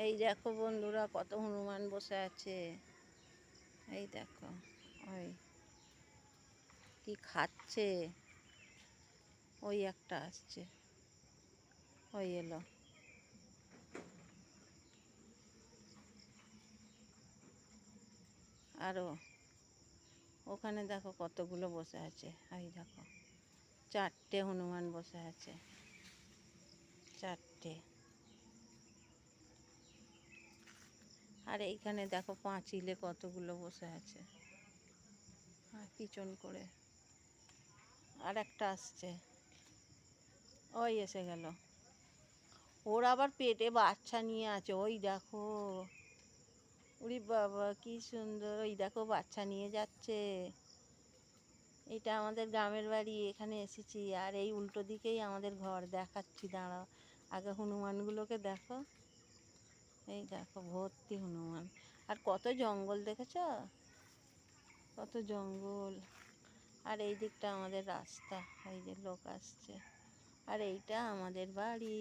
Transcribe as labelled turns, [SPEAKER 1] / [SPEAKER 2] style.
[SPEAKER 1] এই দেখো বন্ধুরা, কত হনুমান বসে আছে। এই দেখো, ওই কি খাচ্ছে। ওই একটা আসছে, ওই এলো। আরো ওখানে দেখো কতগুলো বসে আছে। এই দেখো, 4টে হনুমান বসে আছে, 4টে। আর এইখানে দেখো পাঁচিলে কতগুলো বসে আছে, পিছন করে। আর একটা আসছে, ওই এসে গেল। ওর আবার পেটে বাচ্চা নিয়ে আছে, ওই দেখো। ওরে বাবা, কি সুন্দর! ওই দেখো, বাচ্চা নিয়ে যাচ্ছে। এটা আমাদের গ্রামের বাড়ি, এখানে এসেছি। আর এই উল্টো দিকেই আমাদের ঘর, দেখাচ্ছি, দাঁড়াও। আগে হনুমানগুলোকে দেখো। এই দেখো, ভর্তি হনুমান। আর কত জঙ্গল দেখেছ, কত জঙ্গল। আর এই দিকটা আমাদের রাস্তা, এই যে লোক আসছে। আর এইটা আমাদের বাড়ি।